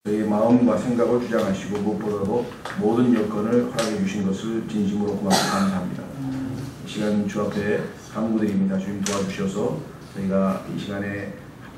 저희의 마음과 생각을 주장하시고 무엇보다도 모든 여건을 허락해 주신 것을 진심으로 고맙고 감사합니다. 이 시간 주 앞에 간구드립니다. 주님 도와주셔서 저희가 이 시간에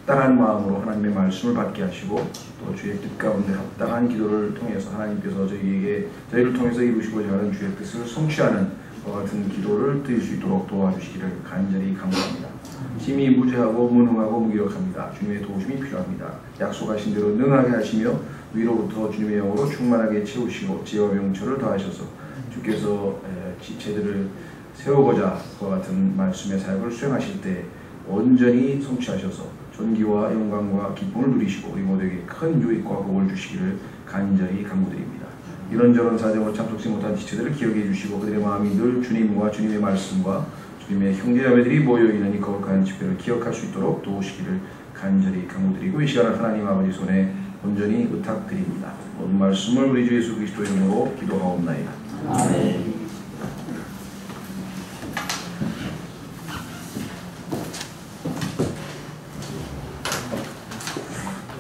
합당한 마음으로 하나님의 말씀을 받게 하시고 또 주의 뜻 가운데 합당한 기도를 통해서 하나님께서 저희를 통해서 이루시고자 하는 주의 뜻을 성취하는 그와 같은 기도를 드릴 수 있도록 도와주시기를 간절히 간구합니다. 힘이 무죄하고 무능하고 무기력합니다. 주님의 도우심이 필요합니다. 약속하신 대로 능하게 하시며 위로부터 주님의 영으로 충만하게 채우시고 지혜와 명철을 더하셔서 주께서 지체들을 세우고자 그와 같은 말씀의 사역을 수행하실 때 온전히 성취하셔서 존귀와 영광과 기쁨을 누리시고 우리 모두에게 큰 유익과 복을 주시기를 간절히 간구드립니다. 이런저런 사정으로 참석지 못한 지체들을 기억해 주시고 그들의 마음이 늘 주님과 주님의 말씀과 주님의 형제자매들이 모여있는 이 거룩한 집회를 기억할 수 있도록 도우시기를 간절히 간구드리고 이 시간을 하나님 아버지 손에 온전히 의탁드립니다. 모든 말씀을 우리 주 예수 그리스도 이름으로 기도하옵나이다. 아멘.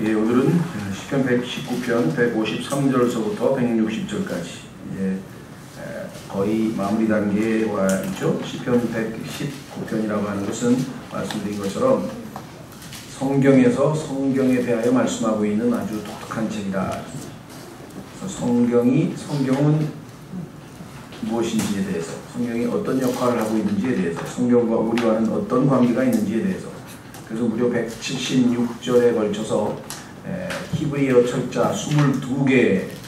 예, 오늘은 시편 119편 153절서부터 160절까지 거의 마무리 단계에 와 있죠. 시편 119편이라고 하는 것은 말씀드린 것처럼 성경에서 성경에 대하여 말씀하고 있는 아주 독특한 책이다. 그래서 성경은 무엇인지에 대해서, 성경이 어떤 역할을 하고 있는지에 대해서, 성경과 우리와는 어떤 관계가 있는지에 대해서, 그래서 무려 176절에 걸쳐서 히브리어 철자 22개의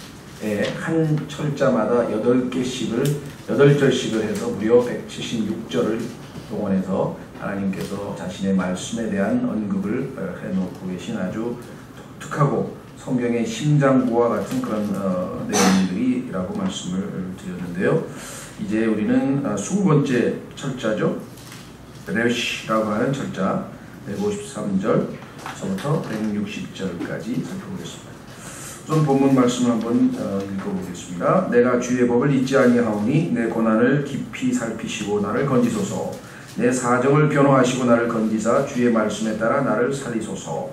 한 철자마다 8절씩을 해서 무려 176절을 동원해서 하나님께서 자신의 말씀에 대한 언급을 해놓고 계신 아주 독특하고 성경의 심장부와 같은 그런 내용들이라고 말씀을 드렸는데요. 이제 우리는 20번째 철자죠. 레시라고 하는 철자 153절서부터 160절까지 살펴보겠습니다. 우선 본문 말씀을 한번 읽어보겠습니다. 내가 주의 법을 잊지 아니하오니 내 고난을 깊이 살피시고 나를 건지소서. 내 사정을 변호하시고 나를 건지사 주의 말씀에 따라 나를 살리소서.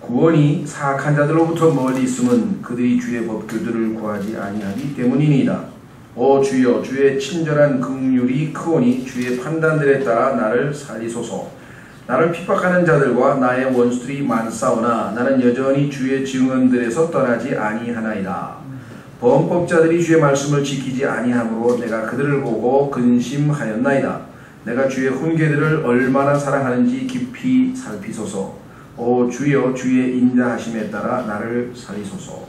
구원이 사악한 자들로부터 멀리 있음은 그들이 주의 법규들을 구하지 아니하기 때문이니이다. 오 주여, 주의 친절한 긍휼이 크오니 주의 판단들에 따라 나를 살리소서. 나를 핍박하는 자들과 나의 원수들이 많사오나 나는 여전히 주의 증언들에서 떠나지 아니하나이다. 범법자들이 주의 말씀을 지키지 아니하므로 내가 그들을 보고 근심하였나이다. 내가 주의 훈계들을 얼마나 사랑하는지 깊이 살피소서. 오 주여, 주의 인자하심에 따라 나를 살리소서.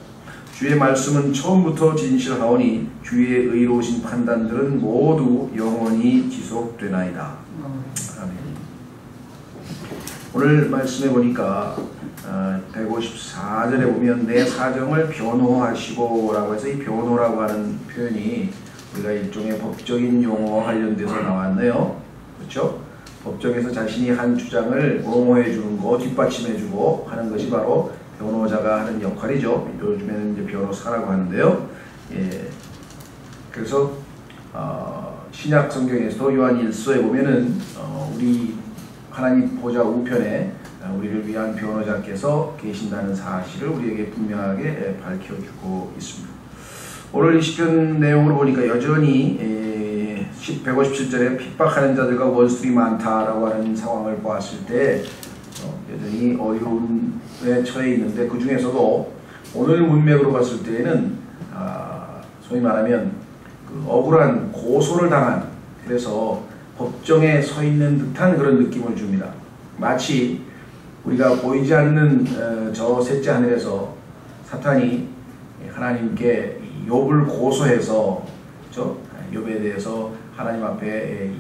주의 말씀은 처음부터 진실하오니 주의 의로우신 판단들은 모두 영원히 지속되나이다. 아멘. 오늘 말씀해 보니까 154절에 보면 내 사정을 변호하시고 라고 해서 이 변호라고 하는 표현이 우리가 일종의 법적인 용어와 관련돼서 나왔네요. 그렇죠? 법정에서 자신이 한 주장을 옹호해 주는 거, 뒷받침해 주고 하는 것이 바로 변호자가 하는 역할이죠. 요즘에는 이제 변호사라고 하는데요. 예. 그래서 신약 성경에서도 요한 1서에 보면은 우리 하나님 보좌 우편에 우리를 위한 변호자께서 계신다는 사실을 우리에게 분명하게 밝혀주고 있습니다. 오늘 이 시편 내용으로 보니까 여전히 157절에 핍박하는 자들과 원수들이 많다라고 하는 상황을 보았을 때 여전히 어려움에 처해 있는데 그 중에서도 오늘 문맥으로 봤을 때에는 소위 말하면 그 억울한 고소를 당한, 그래서 법정에 서 있는 듯한 그런 느낌을 줍니다. 마치 우리가 보이지 않는 저 셋째 하늘에서 사탄이 하나님께 욥을 고소해서, 그렇죠? 욥에 대해서 하나님 앞에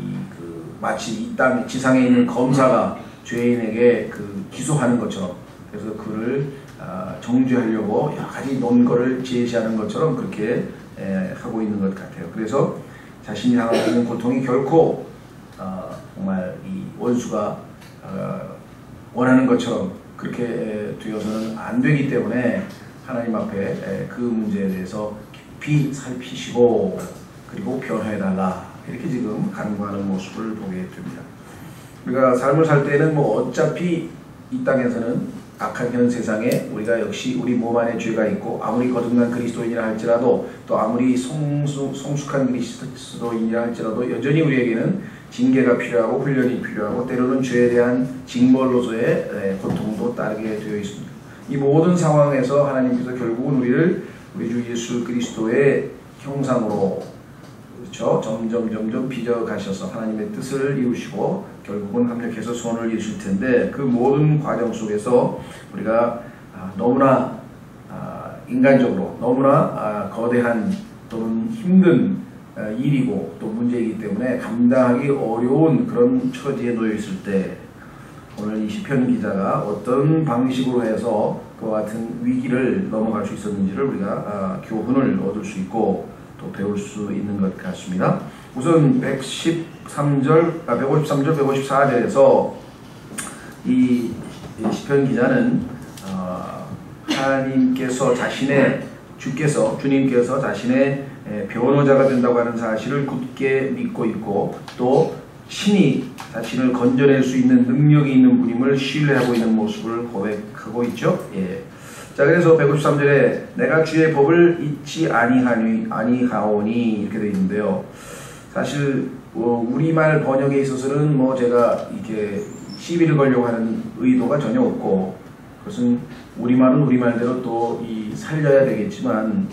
마치 이 땅 지상에 있는 검사가 죄인에게 기소하는 것처럼, 그래서 그를 정죄하려고 여러 가지 논거를 제시하는 것처럼 그렇게 하고 있는 것 같아요. 그래서 자신이 당하고 있는 고통이 결코 정말 이 원수가 원하는 것처럼 그렇게 되어서는 안 되기 때문에 하나님 앞에 그 문제에 대해서 깊이 살피시고 그리고 변호해달라, 이렇게 지금 간구하는 모습을 보게 됩니다. 우리가 삶을 살 때는 어차피 이 땅에서는 악한 현 세상에 우리가 역시 우리 몸 안에 죄가 있고 아무리 거듭난 그리스도인이라 할지라도 또 아무리 성숙한 그리스도인이라 할지라도 여전히 우리에게는 징계가 필요하고 훈련이 필요하고 때로는 죄에 대한 징벌로서의 고통도 따르게 되어 있습니다. 이 모든 상황에서 하나님께서 결국은 우리를 우리 주 예수 그리스도의 형상으로 그렇죠? 점점 빚어가셔서 하나님의 뜻을 이루시고 결국은 합력해서 소원을 이루실 텐데 그 모든 과정 속에서 우리가 너무나 인간적으로 너무나 거대한 또는 힘든 일이고 또 문제이기 때문에 감당하기 어려운 그런 처지에 놓여 있을 때 오늘 이 시편 기자가 어떤 방식으로 해서 그와 같은 위기를 넘어갈 수 있었는지를 우리가 교훈을 얻을 수 있고 또 배울 수 있는 것 같습니다. 우선 153절, 154절에서 이 시편 기자는 하나님께서 주님께서 자신의 변호자가 된다고 하는 사실을 굳게 믿고 있고 또 신이 자신을 건져낼 수 있는 능력이 있는 분임을 신뢰하고 있는 모습을 고백하고 있죠. 예. 자, 그래서 153절에 내가 주의 법을 잊지 아니하오니 이렇게 되어 있는데요. 사실 우리말 번역에 있어서는 제가 이렇게 시비를 걸려고 하는 의도가 전혀 없고 그것은 우리말은 우리말대로 또 살려야 되겠지만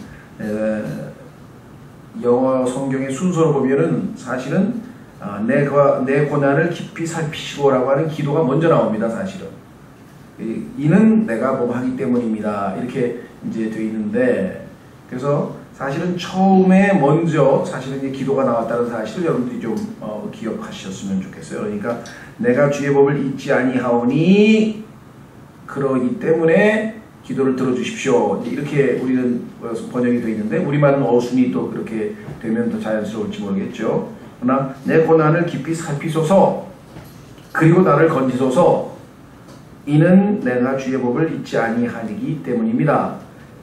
영어 성경의 순서로 보면은 사실은 내 고난을 깊이 살피시고라고 하는 기도가 먼저 나옵니다. 사실은 이는 내가 범하기 때문입니다. 이렇게 이제 되어 있는데 그래서 사실은 처음에 먼저 사실은 이제 기도가 나왔다는 사실을 여러분들이 좀 기억하셨으면 좋겠어요. 그러니까 내가 주의 법을 잊지 아니하오니 그러기 때문에 기도를 들어주십시오. 이렇게 우리는 번역이 되어 있는데 우리말은 어순이 또 그렇게 되면 더 자연스러울지 모르겠죠. 그러나 내 고난을 깊이 살피소서 그리고 나를 건지소서 이는 내가 주의 법을 잊지 아니하기 때문입니다.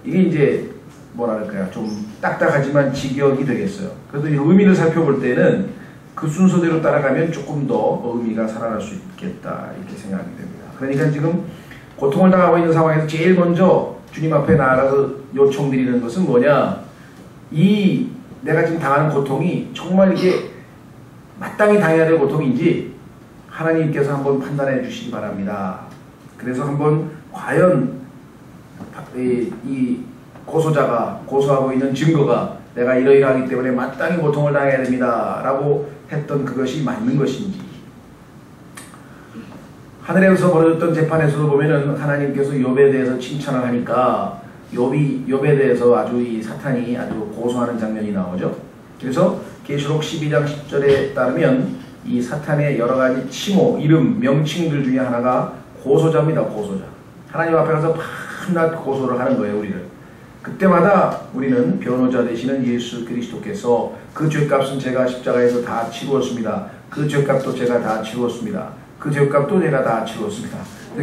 이게 이제 뭐랄까요, 좀 딱딱하지만 직역이 되겠어요. 그래도 이 의미를 살펴볼 때는 그 순서대로 따라가면 조금 더 의미가 살아날 수 있겠다 이렇게 생각이 됩니다. 그러니까 지금 고통을 당하고 있는 상황에서 제일 먼저 주님 앞에 나아가서 요청드리는 것은 뭐냐, 이 내가 지금 당하는 고통이 정말 이게 마땅히 당해야 될 고통인지 하나님께서 한번 판단해 주시기 바랍니다. 그래서 한번 과연 이 고소자가 고소하고 있는 증거가 내가 이러이러하기 때문에 마땅히 고통을 당해야 됩니다 라고 했던 그것이 맞는 것인지, 하늘에서 벌어졌던 재판에서도 보면은 하나님께서 욥에 대해서 칭찬을 하니까 욥에 대해서 아주 이 사탄이 아주 고소하는 장면이 나오죠. 그래서 계시록 12장 10절에 따르면 이 사탄의 여러 가지 칭호, 이름, 명칭들 중에 하나가 고소자입니다. 고소자. 하나님 앞에 가서 밤낮 고소를 하는 거예요, 우리를. 그때마다 우리는 변호자 되시는 예수 그리스도께서 그 죄값은 제가 십자가에서 다 치루었습니다. 그 죄값도 제가 다 치루었습니다. 그 죄값도 제가 다 치루었습니다.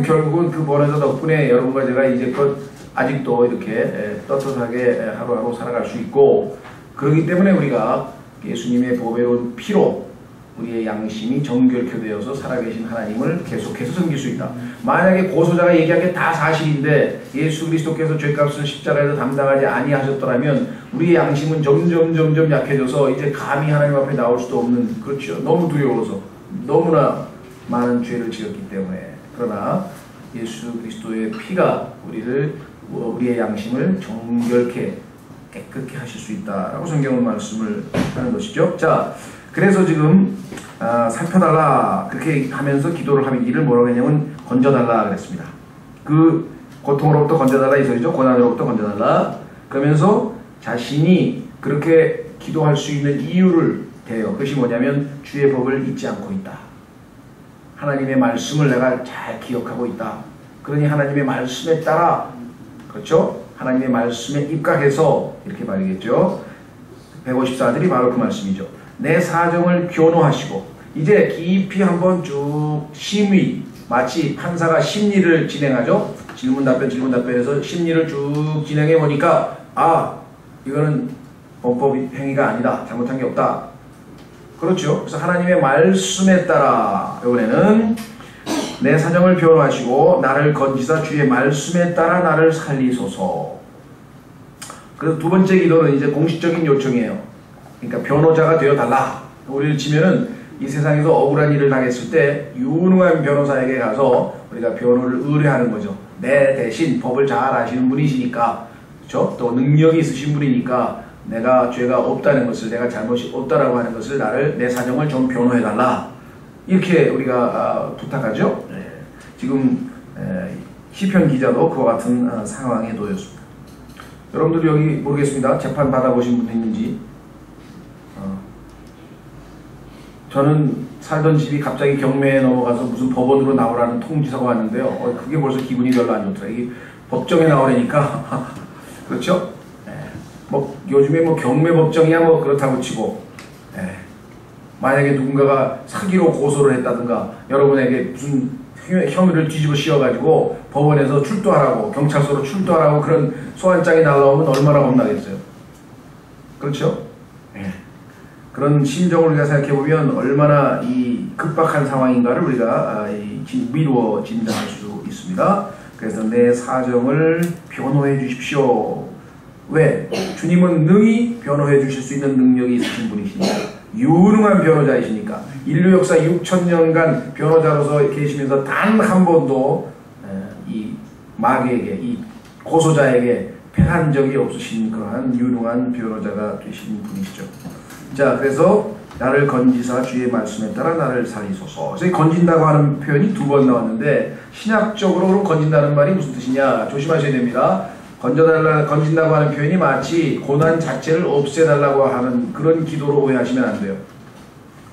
결국은 그 변호자 덕분에 여러분과 제가 이제껏 아직도 이렇게 떳떳하게 하루하루 살아갈 수 있고, 그렇기 때문에 우리가 예수님의 보배로운 피로 우리의 양심이 정결케 되어서 살아계신 하나님을 계속해서 섬길 수 있다. 만약에 고소자가 얘기한 게 다 사실인데 예수 그리스도께서 죄값을 십자가에서 담당하지 아니하셨더라면 우리의 양심은 점점 약해져서 이제 감히 하나님 앞에 나올 수도 없는, 그렇죠. 너무 두려워서 너무나 많은 죄를 지었기 때문에. 그러나 예수 그리스도의 피가 우리의 양심을 정결케 깨끗게 하실 수 있다라고 성경은 말씀을 하는 것이죠. 자, 그래서 지금 살펴달라 그렇게 하면서 기도를 하면 이를 뭐라고 했냐면 건져달라 그랬습니다. 그 고통으로부터 건져달라 이 소리죠. 고난으로부터 건져달라. 그러면서 자신이 그렇게 기도할 수 있는 이유를 대요. 그것이 뭐냐면 주의 법을 잊지 않고 있다. 하나님의 말씀을 내가 잘 기억하고 있다. 그러니 하나님의 말씀에 따라, 그렇죠? 하나님의 말씀에 입각해서 이렇게 말이겠죠. 154절이 바로 그 말씀이죠. 내 사정을 교노하시고, 이제 깊이 한번 쭉 심의, 마치 판사가 심리를 진행하죠. 질문답변에서 심리를 쭉 진행해 보니까 이거는 범법 행위가 아니다, 잘못한 게 없다. 그렇죠. 그래서 하나님의 말씀에 따라 이번에는 내 사정을 변호하시고 나를 건지사 주의 말씀에 따라 나를 살리소서. 그래서 두 번째 기도는 이제 공식적인 요청이에요. 그러니까 변호자가 되어달라. 우리를 치면은 이 세상에서 억울한 일을 당했을 때 유능한 변호사에게 가서 우리가 변호를 의뢰하는 거죠. 내 대신 법을 잘 아시는 분이시니까, 그렇죠? 또 능력이 있으신 분이니까 내가 죄가 없다는 것을, 내가 잘못이 없다라고 하는 것을 내 사정을 좀 변호해달라. 이렇게 우리가 부탁하죠. 지금 시편 기자도 그와 같은 상황에 놓였습니다. 여러분들 여기 모르겠습니다. 재판 받아보신 분 있는지. 저는 살던 집이 갑자기 경매에 넘어가서 무슨 법원으로 나오라는 통지서가 왔는데요. 그게 벌써 기분이 별로 안 좋더라. 이게 법정에 나오려니까 그렇죠? 뭐 요즘에 뭐 경매 법정이야 뭐 그렇다고 치고, 만약에 누군가가 사기로 고소를 했다든가 여러분에게 무슨 혐의를 뒤집어 씌워가지고 법원에서 출두하라고, 경찰서로 출두하라고 그런 소환장이 날라오면 얼마나 겁나겠어요. 그렇죠? 그런 심정을 우리가 생각해보면 얼마나 이 급박한 상황인가를 우리가 미루어 진단할 수 있습니다. 그래서 내 사정을 변호해 주십시오. 왜? 주님은 능히 변호해 주실 수 있는 능력이 있으신 분이시니까, 유능한 변호자이시니까, 인류 역사 6,000년간 변호자로서 계시면서 단 한 번도 이 마귀에게, 이 고소자에게 패한 적이 없으신 그러한 유능한 변호자가 되신 분이시죠. 자, 그래서 나를 건지사 주의 말씀에 따라 나를 살리소서. 그래서 건진다고 하는 표현이 두 번 나왔는데, 신학적으로 건진다는 말이 무슨 뜻이냐 조심하셔야 됩니다. 건진다고 하는 표현이 마치 고난 자체를 없애달라고 하는 그런 기도로 오해하시면 안 돼요.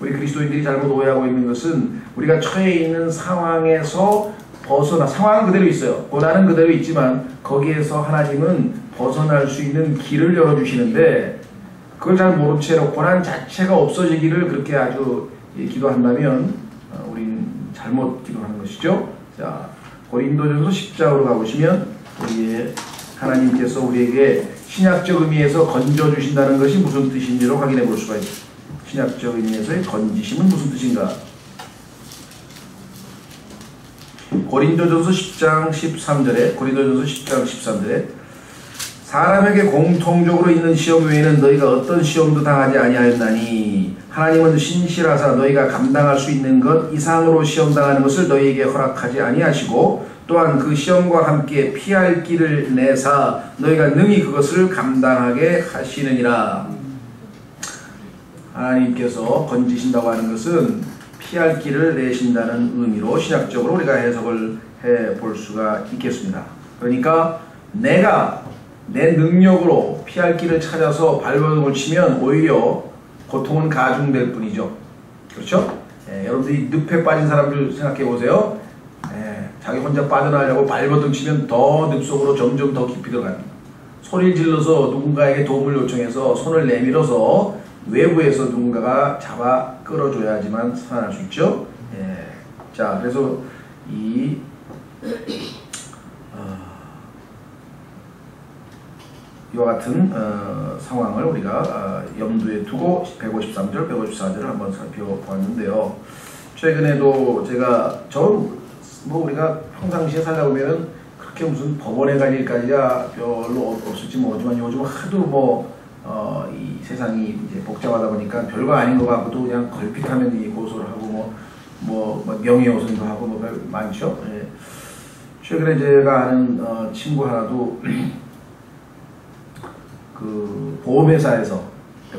우리 그리스도인들이 잘못 오해하고 있는 것은, 우리가 처해 있는 상황에서 벗어나, 상황은 그대로 있어요. 고난은 그대로 있지만 거기에서 하나님은 벗어날 수 있는 길을 열어주시는데, 그걸 잘 모른 채로 고난 자체가 없어지기를 그렇게 아주 기도한다면 우리는 잘못 기도하는 것이죠. 자, 고린도전서 10장으로 가보시면 우리의 하나님께서 우리에게 신약적 의미에서 건져주신다는 것이 무슨 뜻인지로 확인해 볼 수가 있습니다. 신약적 의미에서의 건지심은 무슨 뜻인가? 고린도전서 10장 13절에, 고린도전서 10장 13절에 사람에게 공통적으로 있는 시험 외에는 너희가 어떤 시험도 당하지 아니하였나니 하나님은 신실하사 너희가 감당할 수 있는 것 이상으로 시험당하는 것을 너희에게 허락하지 아니하시고 또한 그 시험과 함께 피할 길을 내사 너희가 능히 그것을 감당하게 하시느니라. 하나님께서 건지신다고 하는 것은 피할 길을 내신다는 의미로 신학적으로 우리가 해석을 해볼 수가 있겠습니다. 그러니까 내가 내 능력으로 피할 길을 찾아서 발버둥을 치면 오히려 고통은 가중될 뿐이죠. 그렇죠? 여러분들이 늪에 빠진 사람들 생각해 보세요. 자기 혼자 빠져나가려고 발버둥 치면 더 늪 속으로 점점 더 깊이 들어갑니다. 소리를 질러서 누군가에게 도움을 요청해서 손을 내밀어서 외부에서 누군가가 잡아 끌어줘야지만 살아날 수 있죠. 자, 그래서 이와 같은 상황을 우리가 염두에 두고 153절, 154절을 한번 살펴보았는데요. 최근에도 제가 우리가 평상시에 살다 보면은 그렇게 무슨 법원에 갈 일까지야 별로 없을지 모르지만 요즘 하도 이 세상이 이제 복잡하다 보니까 별거 아닌 것 같고도 그냥 걸핏하면 이 고소를 하고 명예훼손도 하고 많죠. 최근에 제가 아는 친구 하나도 그 보험회사에서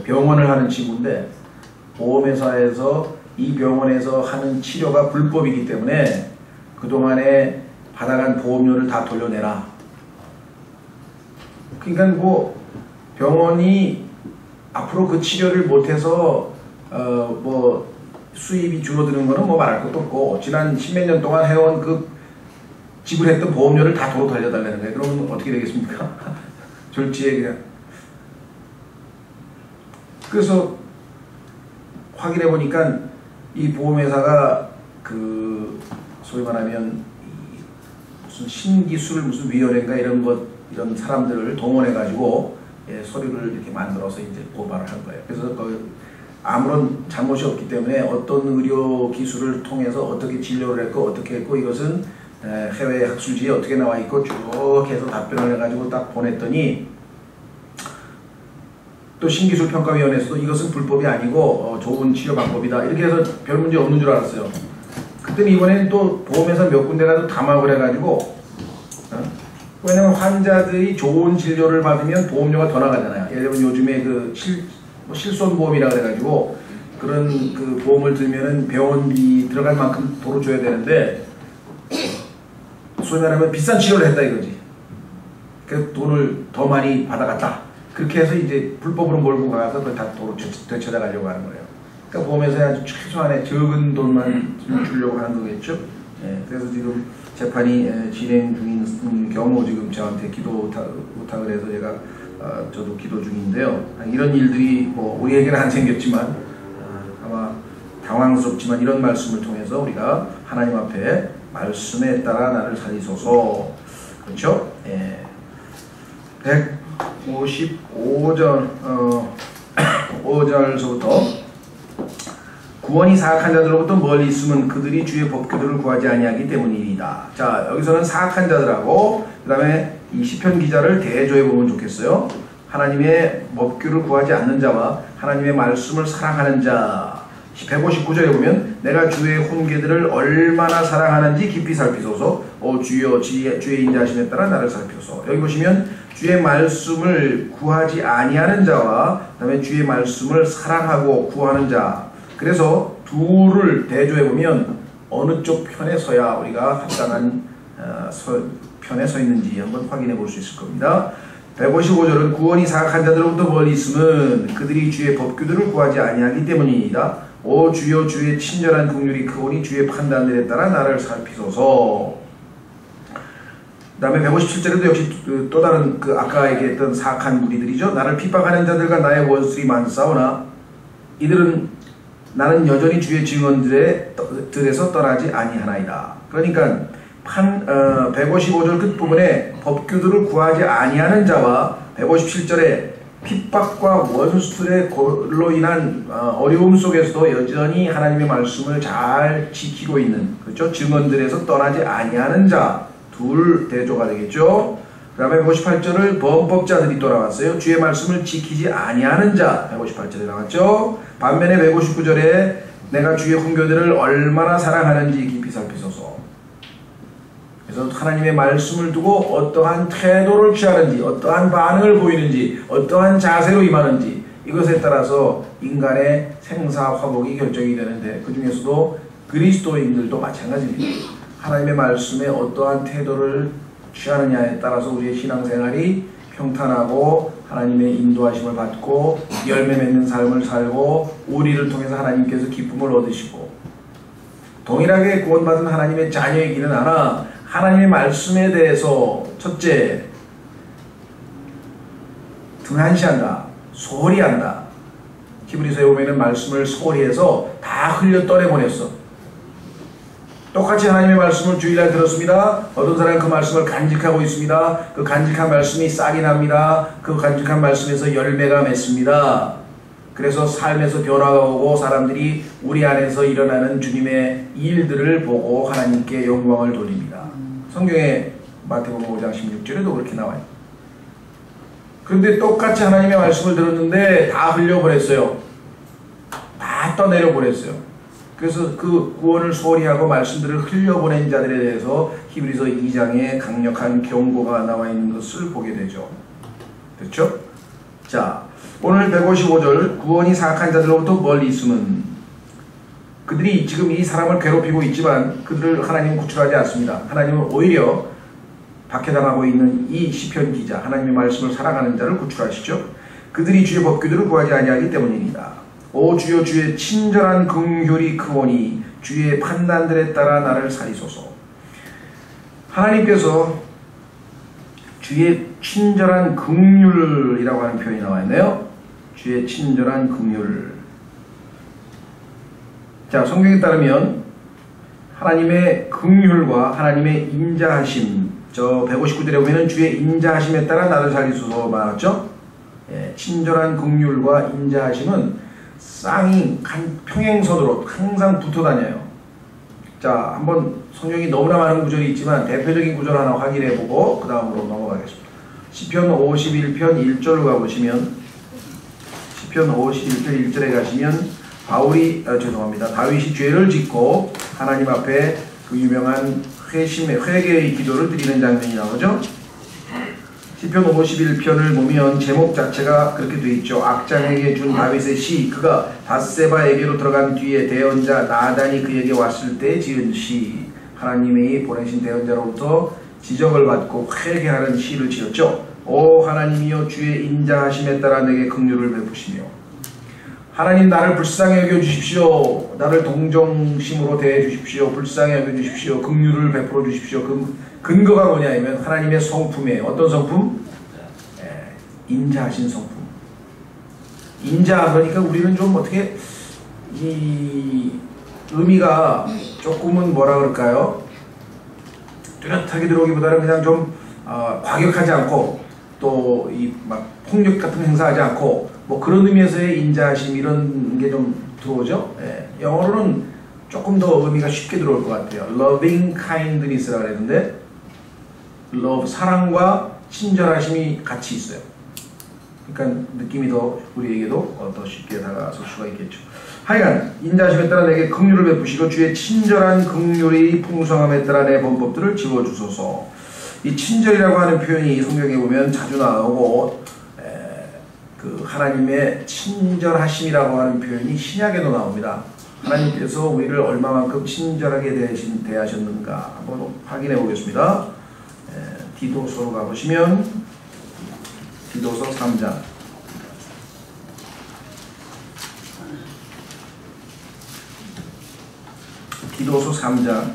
병원을 하는 친구인데, 보험회사에서 이 병원에서 하는 치료가 불법이기 때문에 그동안에 받아간 보험료를 다 돌려내라. 그러니까 병원이 앞으로 그 치료를 못해서 수입이 줄어드는 거는 말할 것도 없고, 지난 10몇 년 동안 해온 그 지불했던 보험료를 다 도로 달려달라는 거예요. 그러면 어떻게 되겠습니까? 졸지에 그냥. 그래서 확인해 보니까 이 보험회사가 소위 말하면 무슨 신기술 무슨 위원회인가 이런 사람들을 동원해 가지고 서류를 이렇게 만들어서 이제 고발을 한 거예요. 그래서 아무런 잘못이 없기 때문에 어떤 의료 기술을 통해서 어떻게 진료를 했고 어떻게 했고 이것은 해외 학술지에 어떻게 나와 있고 쭉 해서 답변을 해가지고 딱 보냈더니 또 신기술평가위원회에서도 이것은 불법이 아니고 좋은 치료 방법이다 이렇게 해서 별 문제 없는 줄 알았어요. 그랬더니 이번에는 또 보험회사 몇 군데라도 담합을 해가지고 왜냐면 환자들이 좋은 진료를 받으면 보험료가 더 나가잖아요. 예를 들면 요즘에 그 실손보험이라 그래가지고 그런 그 보험을 들면은 병원비 들어갈 만큼 도로 줘야 되는데 소위 말하면 비싼 치료를 했다 이거지. 그래서 돈을 더 많이 받아갔다. 그렇게 해서 이제 불법으로 몰고 가서 그걸 다 도로 되찾아가려고 하는 거예요. 그러니까 보험에서 아주 최소한의 적은 돈만 주려고 하는 거겠죠. 그래서 지금 재판이 진행 중인 경우 지금 저한테 기도 부탁을 해서 제가 저도 기도 중인데요. 이런 일들이 뭐 우리에게는 안 생겼지만 아마 당황스럽지만 이런 말씀을 통해서 우리가 하나님 앞에 말씀에 따라 나를 살리소서. 그렇죠? 155절 5절서부터 구원이 사악한 자들로부터 멀리 있으면 그들이 주의 법규들을 구하지 아니하기 때문이다. 자, 여기서는 사악한 자들하고 그 다음에 이 시편 기자를 대조해 보면 좋겠어요. 하나님의 법규를 구하지 않는 자와 하나님의 말씀을 사랑하는 자. 159절에 보면 내가 주의 훈계들을 얼마나 사랑하는지 깊이 살피소서. 주여 주의 인자하심에 따라 나를 살피소서. 여기 보시면 주의 말씀을 구하지 아니하는 자와 그 다음에 주의 말씀을 사랑하고 구하는 자. 그래서 둘을 대조해 보면 어느 쪽 편에 서야 우리가 합당한 편에 서 있는지 한번 확인해 볼 수 있을 겁니다. 155절은 구원이 사악한 자들로부터 멀리 있으면 그들이 주의 법규들을 구하지 아니하기 때문이니이다. 오 주여 주의 친절한 긍휼이 크오니 주의 판단들에 따라 나를 살피소서. 그 다음에 157절에도 역시 또 다른 그 아까 얘기했던 사악한 무리들이죠. 나를 핍박하는 자들과 나의 원수들이 많사오나 이들은 나는 여전히 주의 증언들에서 떠나지 아니하나이다. 그러니까 155절 끝부분에 법규들을 구하지 아니하는 자와 157절에 핍박과 원수들로 인한 어려움 속에서도 여전히 하나님의 말씀을 잘 지키고 있는, 그렇죠? 증언들에서 떠나지 아니하는 자 둘 대조가 되겠죠. 그 다음에 158절을 범법자들이 또 나왔어요. 주의 말씀을 지키지 아니하는 자 158절에 나왔죠. 반면에 159절에 내가 주의 훈교들을 얼마나 사랑하는지 깊이 살피소서. 그래서 하나님의 말씀을 두고 어떠한 태도를 취하는지, 어떠한 반응을 보이는지, 어떠한 자세로 임하는지 이것에 따라서 인간의 생사화복이 결정이 되는데 그 중에서도 그리스도인들도 마찬가지입니다. 하나님의 말씀에 어떠한 태도를 취하느냐에 따라서 우리의 신앙생활이 평탄하고 하나님의 인도하심을 받고 열매 맺는 삶을 살고 우리를 통해서 하나님께서 기쁨을 얻으시고 동일하게 구원받은 하나님의 자녀이기는 하나 하나님의 말씀에 대해서 첫째 등한시한다, 소홀히 한다. 히브리서에 보면 말씀을 소홀히 해서 다 흘려 떠내보냈어. 똑같이 하나님의 말씀을 주일날 들었습니다. 어떤 사람은 그 말씀을 간직하고 있습니다. 그 간직한 말씀이 싹이 납니다. 그 간직한 말씀에서 열매가 맺습니다. 그래서 삶에서 변화가 오고 사람들이 우리 안에서 일어나는 주님의 일들을 보고 하나님께 영광을 돌립니다. 성경에 마태복음 5장 16절에도 그렇게 나와요. 그런데 똑같이 하나님의 말씀을 들었는데 다 흘려버렸어요. 다 떠내려버렸어요. 그래서 그 구원을 소홀히 하고 말씀들을 흘려보낸 자들에 대해서 히브리서 2장에 강력한 경고가 나와 있는 것을 보게 되죠. 됐죠? 자, 오늘 155절 구원이 사악한 자들로부터 멀리 있으면 그들이 지금 이 사람을 괴롭히고 있지만 그들을 하나님은 구출하지 않습니다. 하나님은 오히려 박해당하고 있는 이 시편 기자 하나님의 말씀을 사랑하는 자를 구출하시죠. 그들이 주의 법규들을 구하지 아니하기 때문입니다. 오 주여 주의 친절한 긍휼이 크오니 주의 판단들에 따라 나를 살리소서. 하나님께서 주의 친절한 긍휼이라고 하는 표현이 나와 있네요. 주의 친절한 긍휼. 자, 성경에 따르면 하나님의 긍휼과 하나님의 인자하심, 저 159절에 보면 주의 인자하심에 따라 나를 살리소서 말했죠. 친절한 긍휼과 인자하심은 쌍이 평행선으로 항상 붙어 다녀요. 자, 한번 성경이 너무나 많은 구절이 있지만 대표적인 구절 하나 확인해 보고 그 다음으로 넘어가겠습니다. 시편 51편 1절로 가보시면, 시편 51편 1절에 가시면 다윗이 죄를 짓고 하나님 앞에 그 유명한 회개의 기도를 드리는 장면이 나오죠. 시편 51편을 보면 제목 자체가 그렇게 되어 있죠. 악장에게 준 다윗의 시, 그가 밧세바에게로 들어간 뒤에 대언자 나단이 그에게 왔을 때 지은 시, 하나님이 보내신 대언자로부터 지적을 받고 회개하는 시를 지었죠. 오 하나님이여 주의 인자하심에 따라 내게 긍휼을 베푸시며, 하나님 나를 불쌍히 여겨주십시오. 나를 동정심으로 대해주십시오. 불쌍히 여겨주십시오. 긍휼을 베풀어 주십시오. 근거가 뭐냐면 하나님의 성품이에요. 어떤 성품? 인자하신 성품. 인자 그러니까 우리는 좀 어떻게 이 의미가 조금은 뭐라 그럴까요? 뚜렷하게 들어오기보다는 그냥 좀 과격하지 않고 또 이 막 폭력 같은 행사하지 않고 뭐 그런 의미에서의 인자하심 이런 게 좀 들어오죠. 영어로는 조금 더 의미가 쉽게 들어올 것 같아요. loving kindness라고 그랬는데 love 사랑과 친절하심이 같이 있어요. 그러니까 느낌이 더 우리에게도 더 쉽게 다가설 수가 있겠죠. 하여간 인자하심에 따라 내게 긍휼을 베푸시고 주의 친절한 긍휼이 풍성함에 따라 내 범법들을 지워주소서. 이 친절이라고 하는 표현이 성경에 보면 자주 나오고 그 하나님의 친절하심이라고 하는 표현이 신약에도 나옵니다. 하나님께서 우리를 얼마만큼 친절하게 대하셨는가 한번 확인해 보겠습니다. 디도서로 가보시면 디도서 3장 디도서 3장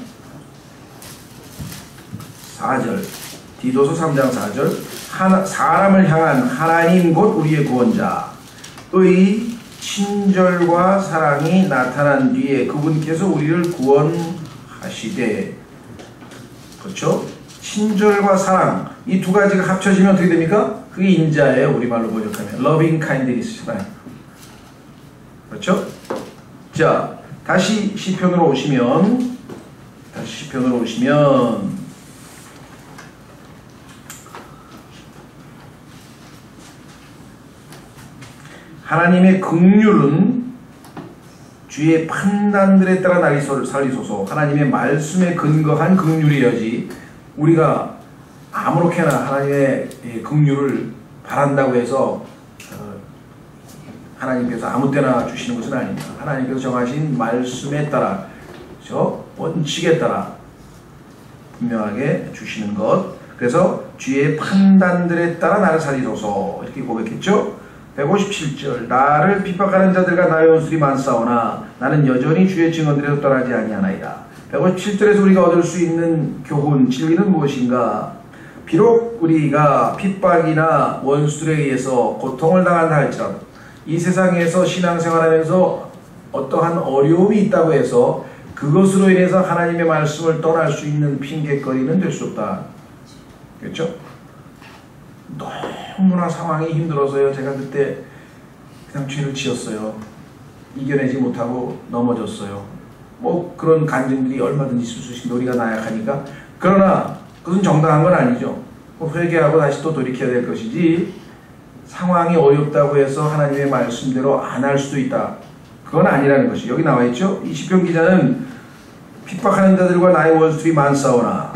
4절 디도서 3장 4절 사람을 향한 하나님 곧 우리의 구원자의 친절과 사랑이 나타난 뒤에 그분께서 우리를 구원하시되, 그렇죠? 친절과 사랑 이 두 가지가 합쳐지면 어떻게 됩니까? 그게 인자예요. 우리말로 번역하면 loving kindness. 그렇죠? 자, 다시 시편으로 오시면 하나님의 긍휼은 주의 판단들에 따라 나를 살리소서. 하나님의 말씀에 근거한 긍휼이어야지 우리가 아무렇게나 하나님의 긍휼을 바란다고 해서 하나님께서 아무 때나 주시는 것은 아닙니다. 하나님께서 정하신 말씀에 따라, 그렇죠? 원칙에 따라 분명하게 주시는 것. 그래서 주의 판단들에 따라 나를 살리소서 이렇게 고백했죠. 157절 나를 핍박하는 자들과 나의 원수들이 많사오나 나는 여전히 주의 증언들에서 떠나지 아니하나이다. 157절에서 우리가 얻을 수 있는 교훈, 진리는 무엇인가? 비록 우리가 핍박이나 원수들에 의해서 고통을 당한다 할지라도 이 세상에서 신앙생활하면서 어떠한 어려움이 있다고 해서 그것으로 인해서 하나님의 말씀을 떠날 수 있는 핑계거리는 될 수 없다. 그렇죠? 너무나 상황이 힘들어서요. 제가 그때 그냥 죄를 지었어요. 이겨내지 못하고 넘어졌어요. 뭐 그런 간증들이 얼마든지 있을 수 있습니다. 우리가 나약하니까. 그러나 그것은 정당한 건 아니죠. 회개하고 다시 또 돌이켜야 될 것이지 상황이 어렵다고 해서 하나님의 말씀대로 안 할 수도 있다. 그건 아니라는 것이 여기 나와 있죠. 이 시편 기자는 핍박하는 자들과 나의 원수들이 많사오나,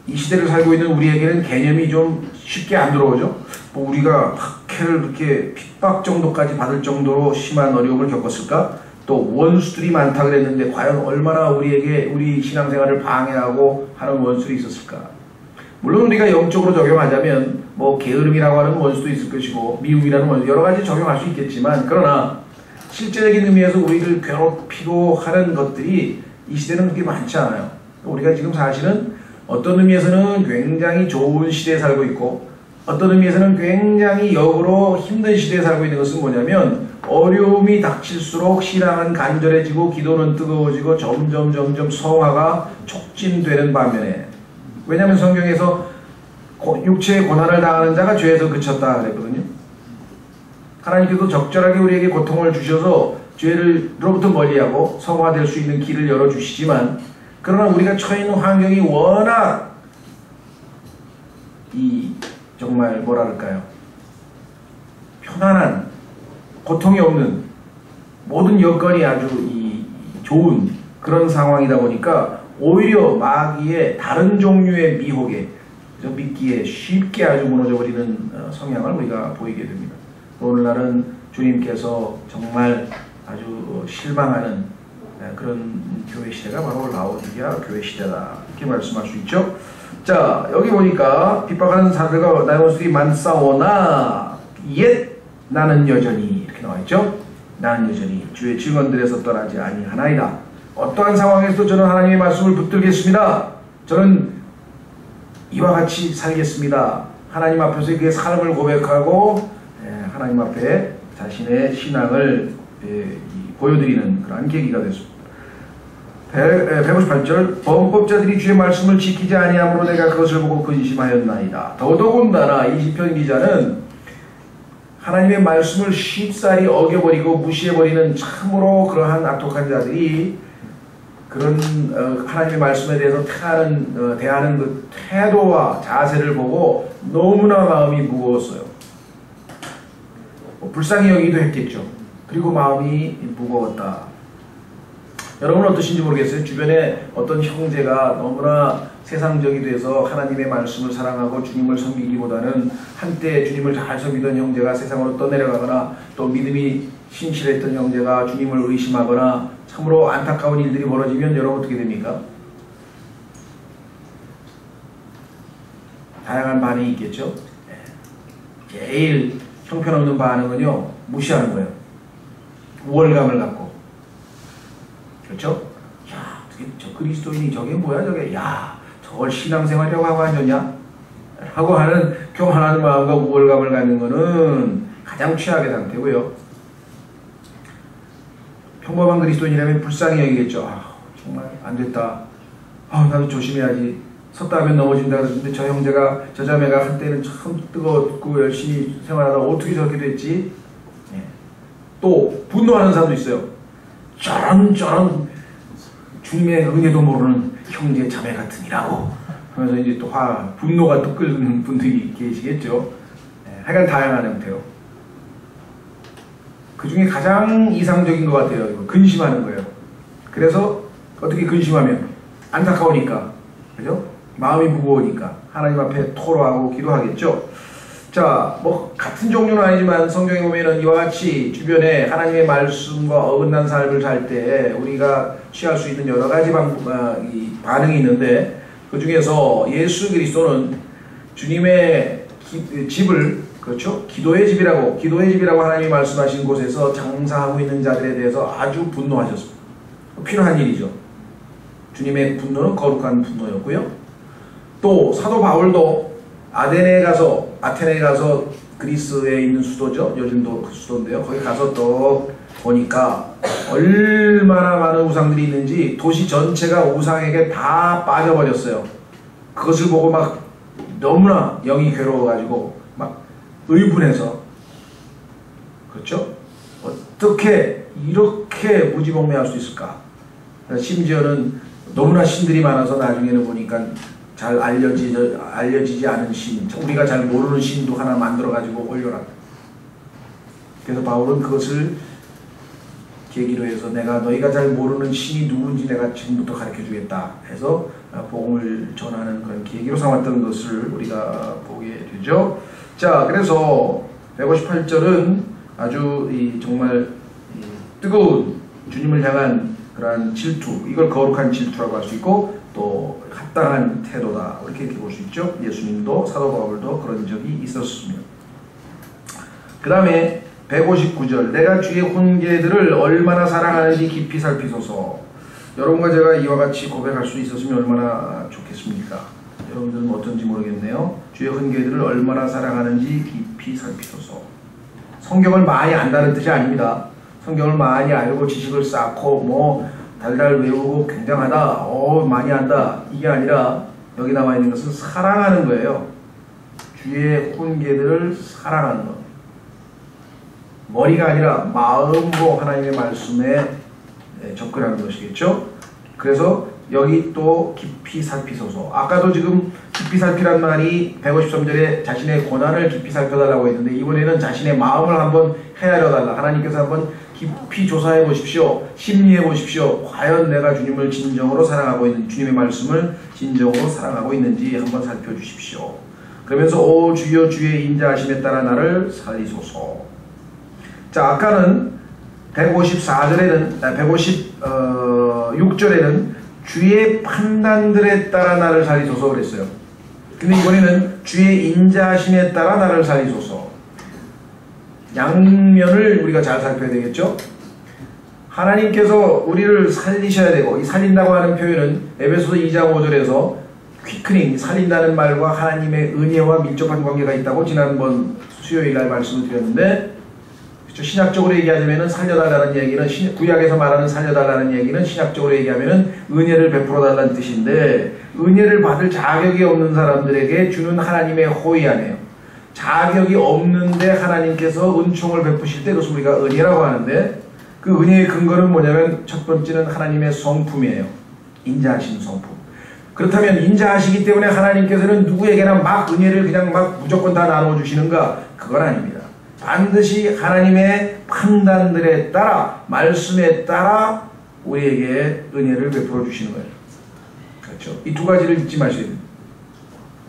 이 시대를 살고 있는 우리에게는 개념이 좀 쉽게 안 들어오죠. 뭐 우리가 박해를 그렇게 핍박 정도까지 받을 정도로 심한 어려움을 겪었을까? 또 원수들이 많다 그랬는데 과연 얼마나 우리에게 우리 신앙생활을 방해하고 하는 원수들이 있었을까? 물론 우리가 영적으로 적용하자면 뭐 게으름이라고 하는 원수도 있을 것이고 미움이라는 원수 여러 가지 적용할 수 있겠지만, 그러나 실제적인 의미에서 우리를 괴롭히고 하는 것들이 이 시대는 그렇게 많지 않아요. 우리가 지금 사실은 어떤 의미에서는 굉장히 좋은 시대에 살고 있고 어떤 의미에서는 굉장히 역으로 힘든 시대에 살고 있는 것은 뭐냐면, 어려움이 닥칠수록 신앙은 간절해지고 기도는 뜨거워지고 점점 성화가 촉진되는 반면에, 왜냐하면 성경에서 육체의 고난을 당하는 자가 죄에서 그쳤다 그랬거든요. 하나님께서 적절하게 우리에게 고통을 주셔서 죄를로부터 멀리하고 성화될 수 있는 길을 열어주시지만, 그러나 우리가 처해 있는 환경이 워낙 정말 뭐랄까요, 편안한, 고통이 없는, 모든 여건이 아주 좋은 그런 상황이다 보니까 오히려 마귀의 다른 종류의 미혹에, 믿기에 쉽게 아주 무너져버리는 성향을 우리가 보이게 됩니다. 오늘날은 주님께서 정말 아주 실망하는 그런 교회 시대가 바로 라오디게아 교회 시대다, 이렇게 말씀할 수 있죠. 자, 여기 보니까 핍박하는 자들과 나의 원수들이 많사오나 옛 나는 여전히, 이렇게 나와 있죠. 나는 여전히 주의 증언들에서 떠나지 아니하나이다. 어떠한 상황에서도 저는 하나님의 말씀을 붙들겠습니다. 저는 이와 같이 살겠습니다. 하나님 앞에서 그의 삶을 고백하고 하나님 앞에 자신의 신앙을 보여드리는 그런 계기가 됐습니다. 158절, 범법자들이 주의 말씀을 지키지 아니함으로 내가 그것을 보고 근심하였나이다. 더더군다나 이 시편 기자는 하나님의 말씀을 쉽사리 어겨버리고 무시해버리는 참으로 그러한 악독한 자들이 그런 하나님의 말씀에 대해서 대하는 그 태도와 자세를 보고 너무나 마음이 무거웠어요. 불쌍히 여기기도 했겠죠. 그리고 마음이 무거웠다. 여러분은 어떠신지 모르겠어요. 주변에 어떤 형제가 너무나 세상적이 돼서 하나님의 말씀을 사랑하고 주님을 섬기기보다는 한때 주님을 잘 섬기던 형제가 세상으로 떠내려가거나, 또 믿음이 신실했던 형제가 주님을 의심하거나 참으로 안타까운 일들이 벌어지면 여러분 어떻게 됩니까? 다양한 반응이 있겠죠. 제일 형편없는 반응은요, 무시하는 거예요. 우월감을 갖고. 그렇죠? 야, 저 그리스도인이 저게 뭐야 저게, 야, 저걸 신앙생활이라고 하고 앉았냐? 라고 하는 교만한 마음과 우월감을 갖는 것은 가장 최악의 상태고요. 평범한 그리스도인이라면 불쌍히 여기겠죠. 정말 안 됐다. 나도 조심해야지. 섰다 하면 넘어진다 그러는데 저 형제가, 저 자매가 한때는 참 뜨겁고 열심히 생활하다가 어떻게 저렇게 됐지? 또 분노하는 사람도 있어요. 저런 주님의 은혜도 모르는 형제 자매 같으니라고 하면서 이제 또 분노가 또 끓는 분들이 계시겠죠. 하여간 다양한 형태요. 그 중에 가장 이상적인 것 같아요. 이거 근심하는 거예요. 그래서 어떻게 근심하면 안타까우니까, 그죠? 마음이 무거우니까 하나님 앞에 토로하고 기도하겠죠. 자, 뭐 같은 종류는 아니지만 성경에 보면은 이와 같이 주변에 하나님의 말씀과 어긋난 삶을 살 때 우리가 취할 수 있는 여러 가지 반응이 있는데, 그 중에서 예수 그리스도는 주님의 집을, 그렇죠? 기도의 집이라고 하나님이 말씀하신 곳에서 장사하고 있는 자들에 대해서 아주 분노하셨습니다. 필요한 일이죠. 주님의 분노는 거룩한 분노였고요. 또 사도 바울도 아테네에 가서 그리스에 있는 수도죠. 요즘도 그 수도인데요. 거기 가서 또 보니까 얼마나 많은 우상들이 있는지 도시 전체가 우상에게 다 빠져버렸어요. 그것을 보고 막 너무나 영이 괴로워가지고 막 의분해서, 그렇죠? 어떻게 이렇게 무지몽매할 수 있을까? 심지어는 너무나 신들이 많아서 나중에는 보니까 잘 알려지지 않은 신, 우리가 잘 모르는 신도 하나 만들어가지고 올려라. 그래서 바울은 그것을 계기로 해서 너희가 잘 모르는 신이 누군지 내가 지금부터 가르쳐주겠다 해서 복음을 전하는 그런 계기로 삼았던 것을 우리가 보게 되죠. 자, 그래서 158절은 아주 정말 뜨거운 주님을 향한 그러한 질투, 이걸 거룩한 질투라고 할 수 있고, 또 합당한 태도다, 이렇게 볼 수 있죠. 예수님도 사도 바울도 그런 적이 있었습니다. 그 다음에 159절, 내가 주의 훈계들을 얼마나 사랑하는지 깊이 살피소서. 여러분과 제가 이와 같이 고백할 수 있었으면 얼마나 좋겠습니까? 여러분들은 어떤지 모르겠네요. 주의 훈계들을 얼마나 사랑하는지 깊이 살피소서. 성경을 많이 안다는 뜻이 아닙니다. 성경을 많이 알고 지식을 쌓고 달달 외우고 굉장하다, 많이 안다, 이게 아니라 여기 나와 있는 것은 사랑하는 거예요. 주의 훈계들을 사랑하는 것. 머리가 아니라 마음으로 하나님의 말씀에 접근하는 것이겠죠. 그래서 여기 또 깊이 살피소서. 아까도 지금 깊이 살피란 말이 153절에 자신의 고난을 깊이 살펴달라고 했는데 이번에는 자신의 마음을 한번 헤아려달라. 하나님께서 한번 깊이 조사해 보십시오. 심리해 보십시오. 과연 내가 주님을 진정으로 사랑하고 있는, 주님의 말씀을 진정으로 사랑하고 있는지 한번 살펴주십시오. 그러면서 오 주여 주의 인자하심에 따라 나를 살리소서. 자, 아까는 154절에는 156절에는 주의 판단들에 따라 나를 살리소서 그랬어요. 근데 이번에는 주의 인자하심에 따라 나를 살리소서. 양면을 우리가 잘 살펴야 되겠죠. 하나님께서 우리를 살리셔야 되고, 이 살린다고 하는 표현은 에베소서 2장 5절에서 퀴크닝, 살린다는 말과 하나님의 은혜와 밀접한 관계가 있다고 지난번 수요일날 말씀을 드렸는데, 그렇죠? 신약적으로 얘기하자면 살려달라는 얘기는, 구약에서 말하는 살려달라는 얘기는 신약적으로 얘기하면 은혜를 베풀어달라는 뜻인데, 은혜를 받을 자격이 없는 사람들에게 주는 하나님의 호의하네요. 자격이 없는데 하나님께서 은총을 베푸실 때 그것을 우리가 은혜라고 하는데, 그 은혜의 근거는 뭐냐면 첫 번째는 하나님의 성품이에요. 인자하신 성품. 그렇다면 인자하시기 때문에 하나님께서는 누구에게나 막 은혜를 그냥 막 무조건 다 나눠주시는가? 그건 아닙니다. 반드시 하나님의 판단들에 따라, 말씀에 따라 우리에게 은혜를 베풀어 주시는 거예요. 그렇죠? 이 두 가지를 잊지 마셔야 됩니다.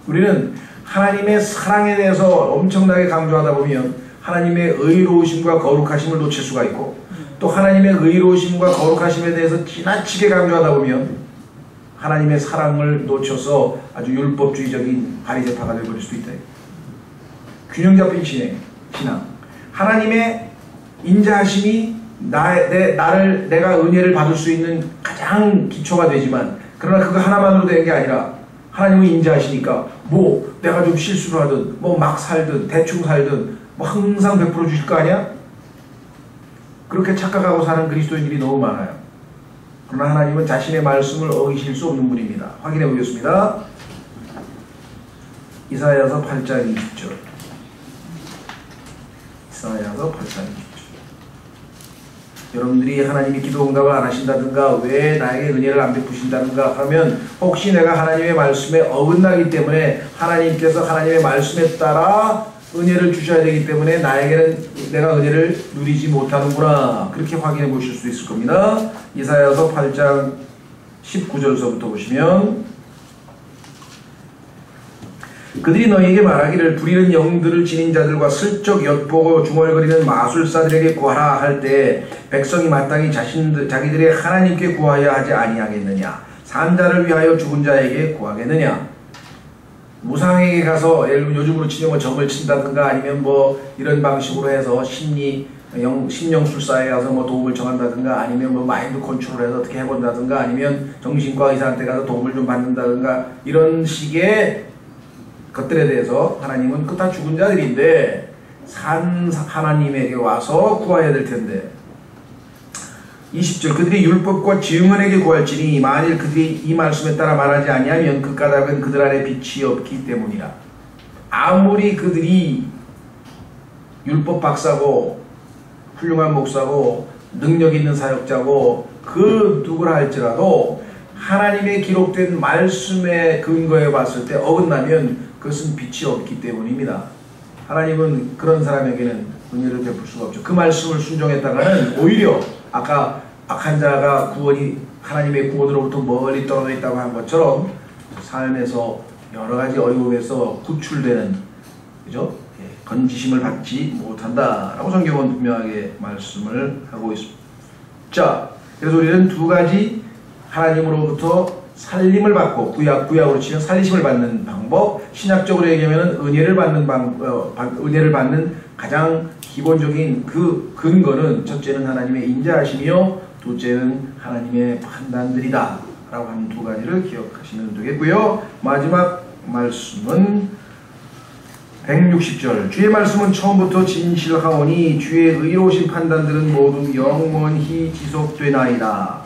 우리는 하나님의 사랑에 대해서 엄청나게 강조하다 보면 하나님의 의로우심과 거룩하심을 놓칠 수가 있고, 또 하나님의 의로우심과 거룩하심에 대해서 지나치게 강조하다 보면 하나님의 사랑을 놓쳐서 아주 율법주의적인 바리새파가 되어버릴 수도 있다. 균형 잡힌 신앙. 하나님의 인자하심이 내가 은혜를 받을 수 있는 가장 기초가 되지만, 그러나 그거 하나만으로 되는 게 아니라 하나님은 인자하시니까 뭐 내가 좀 실수를 하든 뭐 막 살든 대충 살든 뭐 항상 베풀어 주실 거 아니야? 그렇게 착각하고 사는 그리스도인들이 너무 많아요. 그러나 하나님은 자신의 말씀을 어기실 수 없는 분입니다. 확인해 보겠습니다. 이사야서 8장 20절. 이사야서 8장 20절. 여러분들이 하나님이 기도 응답을 안 하신다든가 왜 나에게 은혜를 안 베푸신다든가 하면 혹시 내가 하나님의 말씀에 어긋나기 때문에 하나님께서 하나님의 말씀에 따라 은혜를 주셔야 되기 때문에 나에게는 내가 은혜를 누리지 못하는구나, 그렇게 확인해 보실 수 있을 겁니다. 이사야서 8장 19절서부터 보시면, 그들이 너희에게 말하기를 부리는 영들을 지닌 자들과 슬쩍 엿보고 중얼거리는 마술사들에게 구하라 할 때 백성이 마땅히 자기들의 하나님께 구하여야 하지 아니하겠느냐? 산자를 위하여 죽은 자에게 구하겠느냐? 무상에게 가서 예를 들면 요즘으로 치면 뭐 점을 친다든가 아니면 뭐 이런 방식으로 해서 심령술사에 가서 뭐 도움을 청한다든가 아니면 뭐 마인드 컨트롤을 해서 어떻게 해본다든가 아니면 정신과 의사한테 가서 도움을 좀 받는다든가 이런 식의 것들에 대해서 하나님은 그 다 죽은 자들인데 산 하나님에게 와서 구해야 될 텐데, 20절 그들이 율법과 증언에게 구할지니 만일 그들이 이 말씀에 따라 말하지 아니하면 그 까닭은 그들 안에 빛이 없기 때문이라. 아무리 그들이 율법 박사고 훌륭한 목사고 능력 있는 사역자고 그 누구라 할지라도 하나님의 기록된 말씀에 근거해 봤을 때 어긋나면 그것은 빛이 없기 때문입니다. 하나님은 그런 사람에게는 은혜를 베풀 수가 없죠. 그 말씀을 순종했다가는 오히려 아까 악한 자가 구원이 하나님의 구원으로부터 멀리 떨어져 있다고 한 것처럼 삶에서 여러 가지 어려움에서 구출되는, 그죠? 건지심을 받지 못한다라고 성경은 분명하게 말씀을 하고 있습니다. 자, 그래서 우리는 두 가지 하나님으로부터 살림을 받고 구약으로 치면 살리심을 받는 방법, 신약적으로 얘기하면 은혜를 받는 가장 기본적인 그 근거는 첫째는 하나님의 인자하심이요, 둘째는 하나님의 판단들이다 라고 하는 두 가지를 기억하시면 되겠고요. 마지막 말씀은 160절 주의 말씀은 처음부터 진실하오니 주의 의로우신 판단들은 모두 영원히 지속되나이다.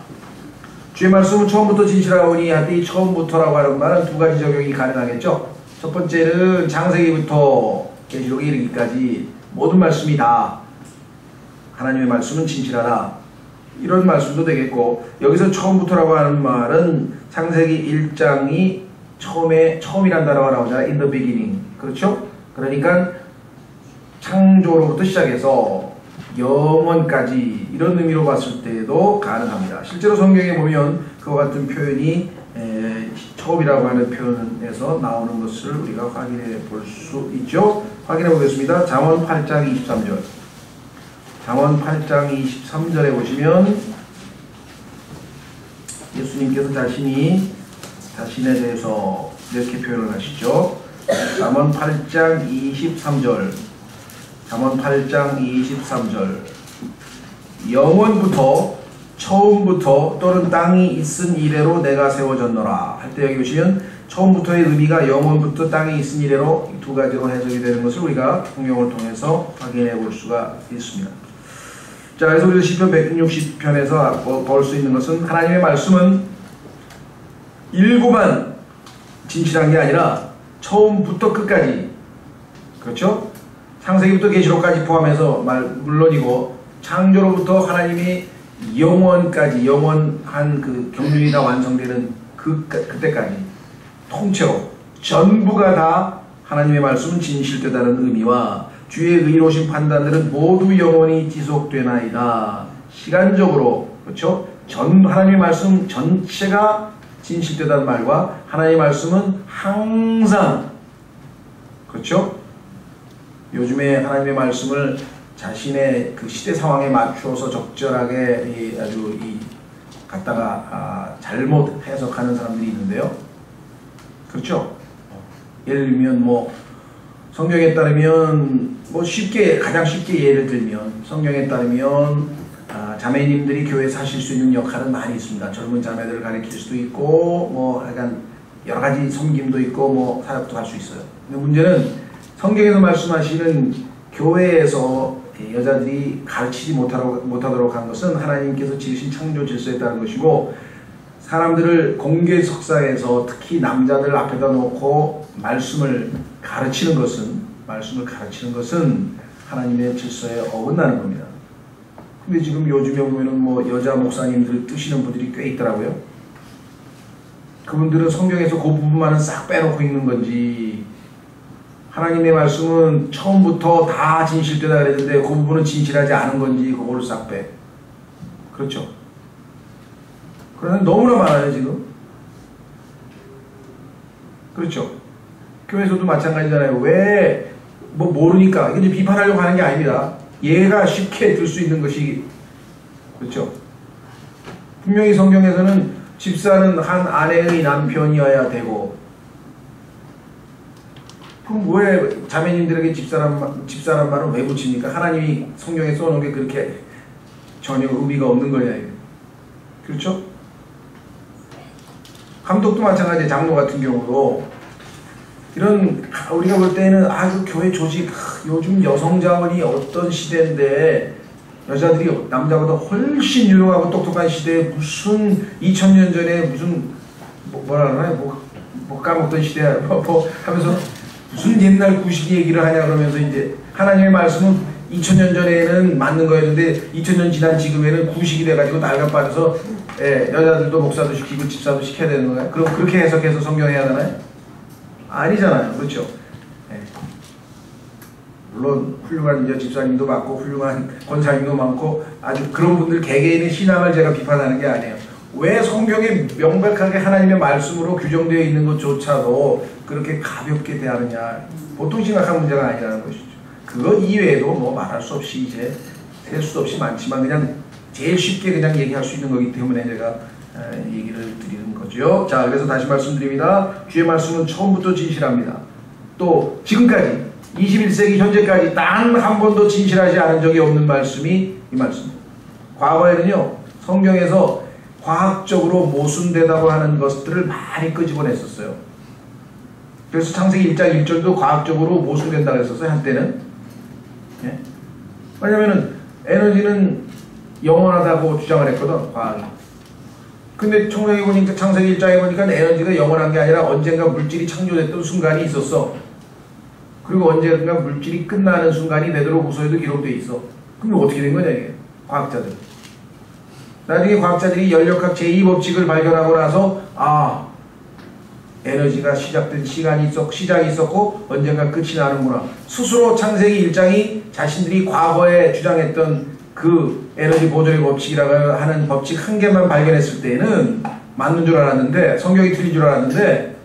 주의 말씀은 처음부터 진실하오니 할 때 이 처음부터라고 하는 말은 두 가지 적용이 가능하겠죠. 첫 번째는 창세기부터 계시록에 이르기까지 모든 말씀이 다 하나님의 말씀은 진실하다. 이런 말씀도 되겠고, 여기서 처음부터라고 하는 말은 창세기 1장이 처음이란 단어가 나오잖아요. in the beginning. 그렇죠? 그러니까 창조로부터 시작해서 영원까지 이런 의미로 봤을 때도 가능합니다. 실제로 성경에 보면 그와 같은 표현이 처음이라고 하는 표현에서 나오는 것을 우리가 확인해 볼 수 있죠. 확인해 보겠습니다. 잠언 8장 23절. 잠언 8장 23절에 보시면 예수님께서 자신에 대해서 이렇게 표현을 하시죠. 잠언 8장 23절. 잠언 8장 23절. 영원부터 처음부터 또는 땅이 있은 이래로 내가 세워졌노라 할 때 여기 보시면 처음부터의 의미가 영원부터 땅이 있은 이래로 두 가지로 해석이 되는 것을 우리가 성경을 통해서 확인해 볼 수가 있습니다. 자, 그래서 우리가 시편 160편에서 볼 수 있는 것은 하나님의 말씀은 일부만 진실한 게 아니라 처음부터 끝까지, 그렇죠? 창세기부터 계시록까지 포함해서 물론이고 창조로부터 하나님이 영원까지, 영원한 그 경륜이 다 완성되는 그때까지 통째로 전부가 다 하나님의 말씀은 진실되다는 의미와 주의 의로우신 판단들은 모두 영원히 지속되나이다. 시간적으로, 그렇죠? 하나님의 말씀 전체가 진실되다는 말과 하나님의 말씀은 항상, 그렇죠? 요즘에 하나님의 말씀을 자신의 그 시대 상황에 맞추어서 적절하게 아주 갖다가 잘못 해석하는 사람들이 있는데요. 그렇죠? 예를 들면 성경에 따르면 가장 쉽게 예를 들면 성경에 따르면 자매님들이 교회에서 하실 수 있는 역할은 많이 있습니다. 젊은 자매들을 가르칠 수도 있고 약간 여러 가지 섬김도 있고 사역도 할 수 있어요. 근데 문제는 성경에서 말씀하시는 교회에서 여자들이 가르치지 못하도록 한 것은 하나님께서 지으신 창조 질서에 따른 것이고, 사람들을 공개 석상에서 특히 남자들 앞에다 놓고 말씀을 가르치는 것은 하나님의 질서에 어긋나는 겁니다. 근데 지금 요즘에 보면은 여자 목사님들 뜨시는 분들이 꽤 있더라고요. 그분들은 성경에서 그 부분만은 싹 빼놓고 있는 건지, 하나님의 말씀은 처음부터 다 진실되다 그랬는데 그 부분은 진실하지 않은 건지 그거를 싹 빼. 그렇죠? 그러나 너무나 많아요 지금. 그렇죠? 교회에서도 마찬가지잖아요. 왜 모르니까 이게 비판하려고 하는 게 아닙니다. 얘가 쉽게 들 수 있는 것이, 그렇죠? 분명히 성경에서는 집사는 한 아내의 남편이어야 되고, 그럼 왜 자매님들에게 집사란 말은 왜 붙입니까? 하나님이 성경에 써놓은 게 그렇게 전혀 의미가 없는 거냐. 그렇죠? 감독도 마찬가지예요. 장로 같은 경우도 이런, 우리가 볼 때는 그 교회 조직, 요즘 여성 자원이 어떤 시대인데 여자들이 남자보다 훨씬 유능하고 똑똑한 시대에 무슨 2000년 전에 무슨 뭐라 그러나요? 까먹던 시대야 하면서 무슨 옛날 구식 얘기를 하냐 그러면서 이제 하나님의 말씀은 2000년 전에는 맞는 거였는데 2000년 지난 지금에는 구식이 돼가지고 낡아빠져서 여자들도 목사도 시키고 집사도 시켜야 되는 거야. 그럼 그렇게 해석해서 성경해야 되나요? 아니잖아요. 그렇죠? 물론 훌륭한 집사님도 많고 훌륭한 권사님도 많고 아주 그런 분들 개개인의 신앙을 제가 비판하는 게 아니에요. 왜 성경에 명백하게 하나님의 말씀으로 규정되어 있는 것조차도 그렇게 가볍게 대하느냐, 보통 심각한 문제가 아니라는 것이죠. 그거 이외에도 말할 수 없이 이제 셀 수 없이 많지만 그냥 제일 쉽게 그냥 얘기할 수 있는 거기 때문에 제가 얘기를 드리는 거죠. 자, 그래서 다시 말씀드립니다. 주의 말씀은 처음부터 진실합니다. 또 지금까지 21세기 현재까지 단 한 번도 진실하지 않은 적이 없는 말씀이 이 말씀입니다. 과거에는요, 성경에서 과학적으로 모순되다고 하는 것들을 많이 끄집어냈었어요. 그래서 창세기 1장 1절도 과학적으로 모순된다고 했었어요, 한때는. 예? 왜냐면은 에너지는 영원하다고 주장을 했거든, 과학이. 근데 총명해 보니까 창세기 1장에 보니까 에너지가 영원한 게 아니라 언젠가 물질이 창조됐던 순간이 있었어. 그리고 언젠가 물질이 끝나는 순간이 베드로후서에도 기록되어 있어. 그럼 어떻게 된 거냐 이게 과학자들. 나중에 과학자들이 연력학 제2법칙을 발견하고 나서 에너지가 시작된 시간이 시작이 있었고 언젠가 끝이 나는구나. 스스로 창세기 1장이 자신들이 과거에 주장했던 그 에너지 보존의 법칙이라고 하는 법칙 한 개만 발견했을 때에는 맞는 줄 알았는데 성경이 틀린 줄 알았는데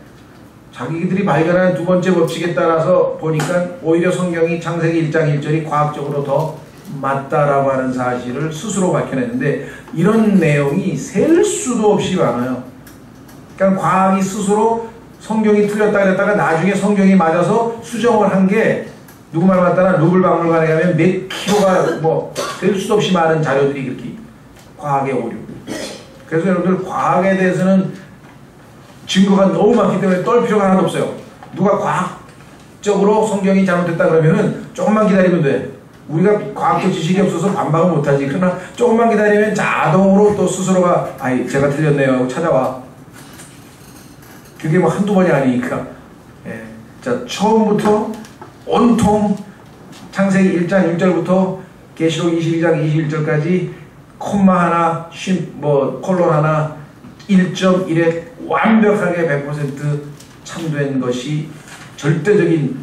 자기들이 발견한 두 번째 법칙에 따라서 보니까 오히려 성경이 창세기 1장 1절이 과학적으로 더 맞다라고 하는 사실을 스스로 밝혀냈는데 이런 내용이 셀 수도 없이 많아요. 그러니까 과학이 스스로 성경이 틀렸다 그랬다가 나중에 성경이 맞아서 수정을 한 게 누구 말 맞다나 루블 박물관에 가면 몇 킬로가 뭐 셀 수도 없이 많은 자료들이 그렇게 과학의 오류. 그래서 여러분들 과학에 대해서는 증거가 너무 많기 때문에 떨 필요가 하나도 없어요. 누가 과학적으로 성경이 잘못됐다 그러면은 조금만 기다리면 돼. 우리가 과학적 지식이 없어서 반박을 못하지. 그러나 조금만 기다리면 자동으로 또 스스로가 제가 틀렸네요 하고 찾아와. 그게 뭐 한두 번이 아니니까. 예. 자, 처음부터 온통 창세기 1장 1절부터 계시록 22장 21절까지 콤마 하나, 콜론 하나 1.1에 완벽하게 100% 참된 것이 절대적인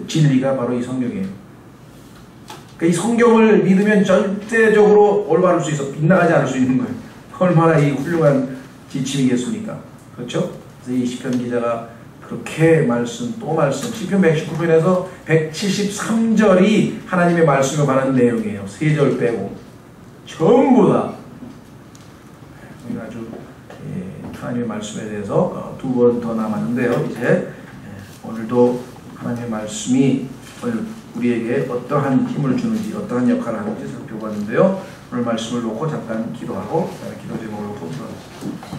진리가 바로 이 성경이에요. 그러니까 이 성경을 믿으면 절대적으로 올바를 수 있어. 빗나가지 않을 수 있는 거예요. 얼마나 이 훌륭한 지침이겠습니까? 그렇죠? 그래서 이 시편 기자가 그렇게 또 말씀 시편 119편에서 173절이 하나님의 말씀에 관한 내용이에요. 3절 빼고 전부 다 아주 하나님의 말씀에 대해서 두 번 더 남았는데요. 이제 오늘도 하나님의 말씀이 우리에게 어떠한 힘을 주는지 어떠한 역할을 하는지 살펴봤는데요. 오늘 말씀을 놓고 잠깐 기도하고 기도 제목을 놓고 들어가겠습니다.